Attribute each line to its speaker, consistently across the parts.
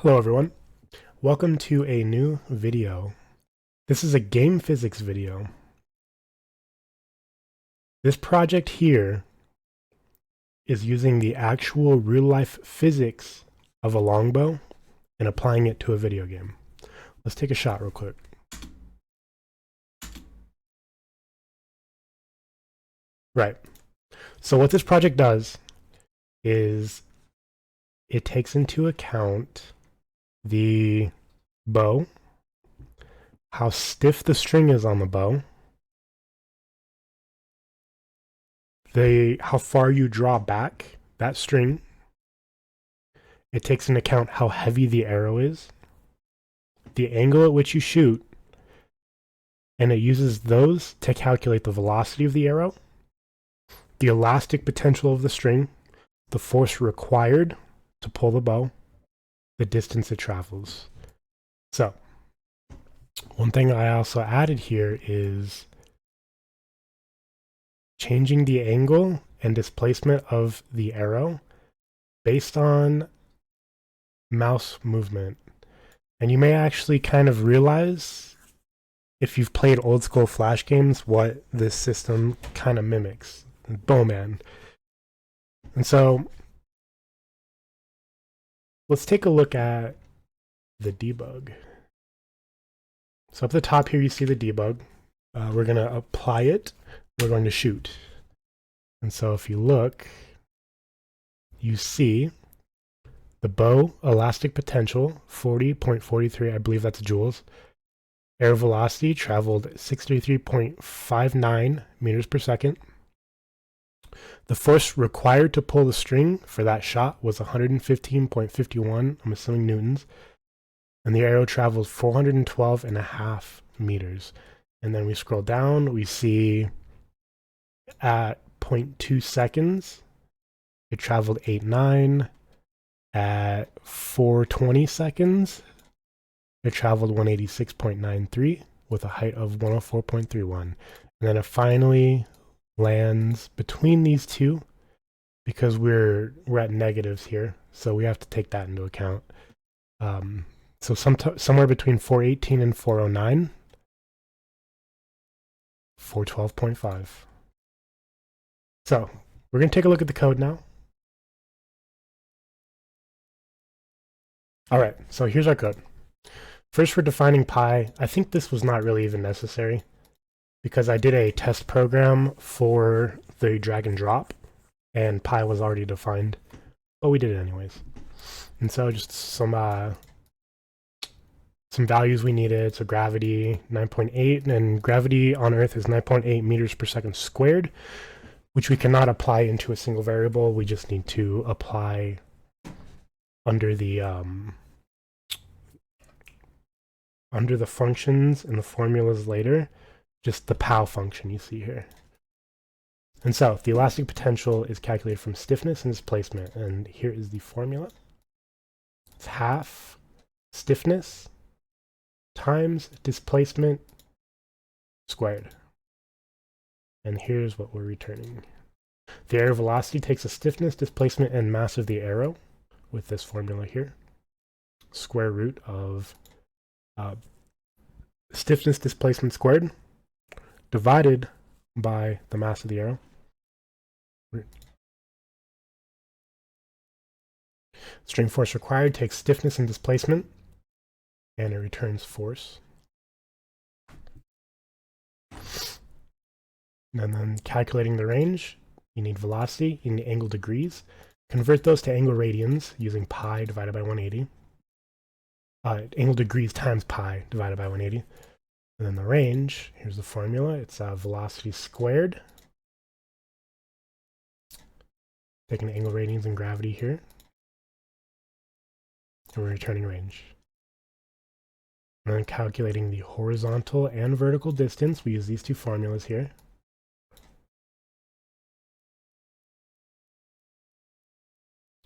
Speaker 1: Hello everyone, welcome to a new video. This is a game physics video. This project here is using the actual real-life physics of a longbow and applying it to a video game. Let's take a shot real quick. Right, so what this project does is it takes into account the bow, how stiff the string is on the bow, how far you draw back that string. It takes into account how heavy the arrow is, the angle at which you shoot, and it uses those to calculate the velocity of the arrow, the elastic potential of the string, the force required to pull the bow, the distance it travels. So, one thing I also added here is changing the angle and displacement of the arrow based on mouse movement. And you may actually kind of realize, if you've played old school Flash games, what this system kind of mimics. Bowman. And so, let's take a look at the debug. So up at the top here you see the debug. We're going to apply it. We're going to shoot. And so if you look, you see the bow elastic potential, 40.43, I believe that's joules. Air velocity traveled 63.59 meters per second. The force required to pull the string for that shot was 115.51, I'm assuming newtons. And the arrow traveled 412.5 meters. And then we scroll down, we see at 0.2 seconds, it traveled 8.9. At 420 seconds, it traveled 186.93 with a height of 104.31. And then it finally lands between these two because we're at negatives here, so we have to take that into account. So somewhere between 418 and 409, 412.5. So we're going to take a look at the code now. All right, so here's our code. First, for defining pi, I think this was not really even necessary because I did a test program for the drag and drop and pi was already defined, but we did it anyways. And so just some values we needed. So gravity 9.8, and gravity on Earth is 9.8 meters per second squared, which we cannot apply into a single variable. We just need to apply under the functions and the formulas later, just the POW function you see here. And so the elastic potential is calculated from stiffness and displacement, and here is the formula. It's half stiffness times displacement squared. And here's what we're returning. The air velocity takes the stiffness, displacement, and mass of the arrow with this formula here. Square root of stiffness displacement squared divided by the mass of the arrow. String force required takes stiffness and displacement, and it returns force. And then calculating the range, you need velocity, you need angle degrees. Convert those to angle radians using pi divided by 180. Angle degrees times pi divided by 180. And then the range, here's the formula. It's velocity squared. Taking angle radians and gravity here. And we're returning range. And then calculating the horizontal and vertical distance, we use these two formulas here.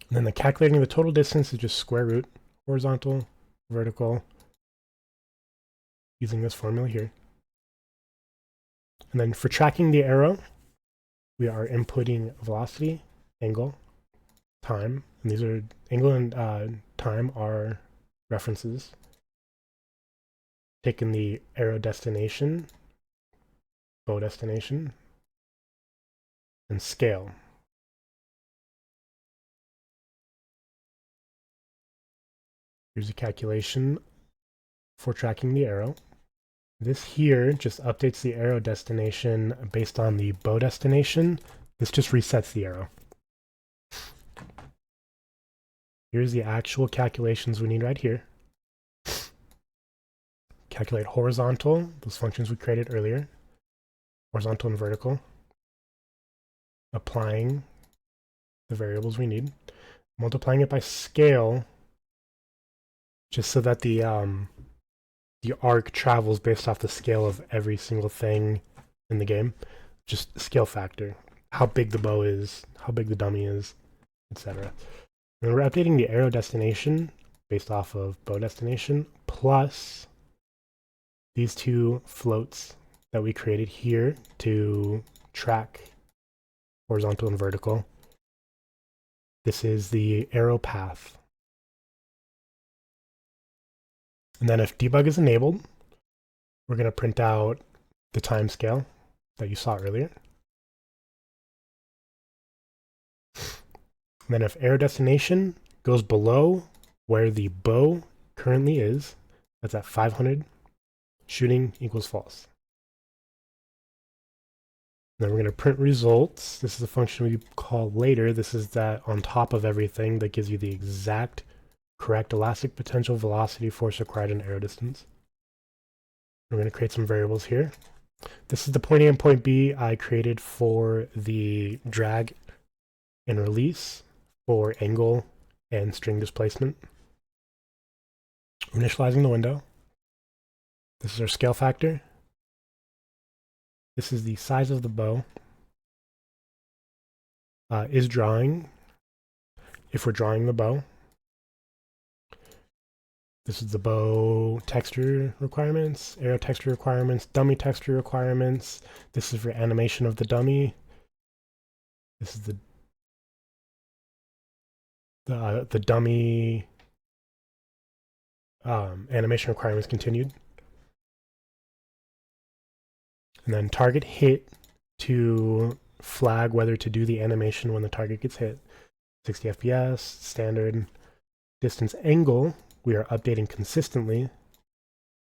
Speaker 1: And then the calculating the total distance is just square root, horizontal, vertical, using this formula here. And then for tracking the arrow, we are inputting velocity, angle, time, and these are angle and time are references, taken the arrow destination, bow destination, and scale. Here's a calculation for tracking the arrow. This here just updates the arrow destination based on the bow destination. This just resets the arrow. Here's the actual calculations we need right here. Calculate horizontal, those functions we created earlier, horizontal and vertical, applying the variables we need, multiplying it by scale, just so that the arc travels based off the scale of every single thing in the game. Just scale factor, how big the bow is, how big the dummy is, etc. And we're updating the arrow destination based off of bow destination, plus these two floats that we created here to track horizontal and vertical. This is the arrow path. And then if debug is enabled, we're going to print out the timescale that you saw earlier. And then if arrow destination goes below where the bow currently is, that's at 500, shooting equals false. Then we're going to print results. This is a function we call later. This is that on top of everything that gives you the exact correct elastic potential, velocity, force required, and arrow distance. We're going to create some variables here. This is the point A and point B I created for the drag and release for angle and string displacement. Initializing the window. This is our scale factor. This is the size of the bow. Is drawing, if we're drawing the bow. This is the bow texture requirements, arrow texture requirements, dummy texture requirements. This is for animation of the dummy. This is the dummy animation requirements continued. And then target hit to flag whether to do the animation when the target gets hit. 60 FPS, standard. Distance angle, we are updating consistently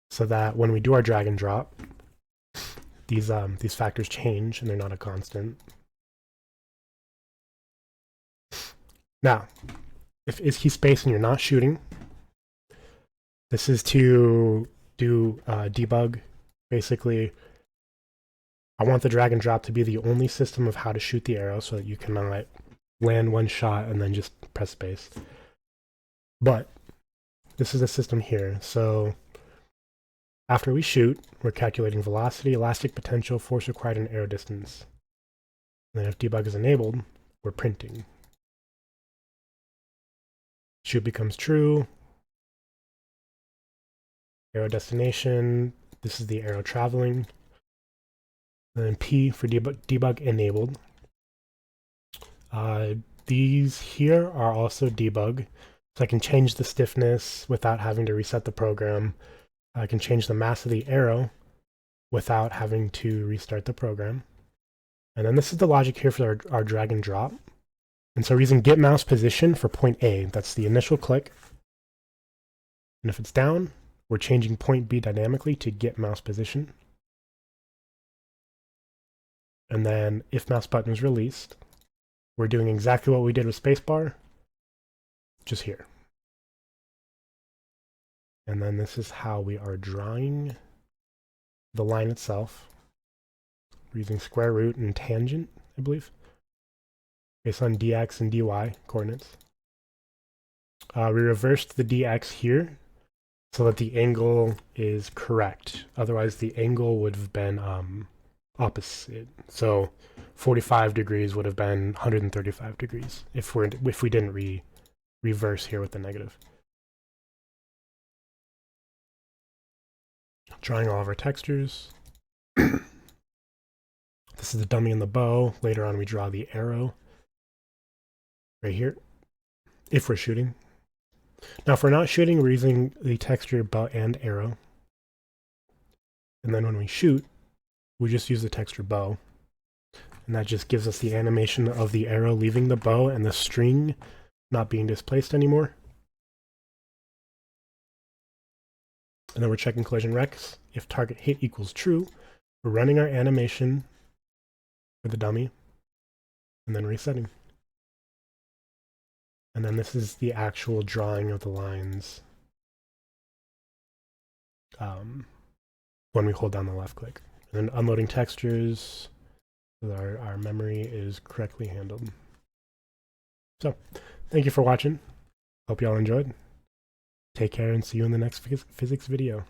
Speaker 1: so that when we do our drag and drop, these factors change and they're not a constant. Now, if is key space and you're not shooting, this is to do debug. Basically, I want the drag and drop to be the only system of how to shoot the arrow so that you cannot land one shot and then just press space. But this is the system here. So after we shoot, we're calculating velocity, elastic potential, force required, and arrow distance. And then if debug is enabled, we're printing. Shoot becomes true. Arrow destination. This is the arrow traveling. And then P for debug enabled. These here are also debug. So I can change the stiffness without having to reset the program. I can change the mass of the arrow without having to restart the program. And then this is the logic here for our drag and drop. And so we're using get mouse position for point A. That's the initial click. And if it's down, we're changing point B dynamically to get mouse position. And then if mouse button is released, we're doing exactly what we did with spacebar, just here. And then this is how we are drawing the line itself. We're using square root and tangent, I believe, based on dx and dy coordinates. We reversed the dx here so that the angle is correct. Otherwise, the angle would have been opposite. So 45 degrees would have been 135 degrees if we didn't reverse here with the negative. Drawing all of our textures. This is the dummy and the bow. Later on we draw the arrow right here if we're shooting. Now, if we're not shooting, we're using the texture bow and arrow. And then when we shoot, we just use the texture bow. And that just gives us the animation of the arrow leaving the bow and the string not being displaced anymore. And then we're checking collision recs. If target hit equals true, we're running our animation for the dummy and then resetting. And then this is the actual drawing of the lines when we hold down the left click. And then unloading textures, so our memory is correctly handled. So, thank you for watching. Hope you all enjoyed. Take care and see you in the next physics video.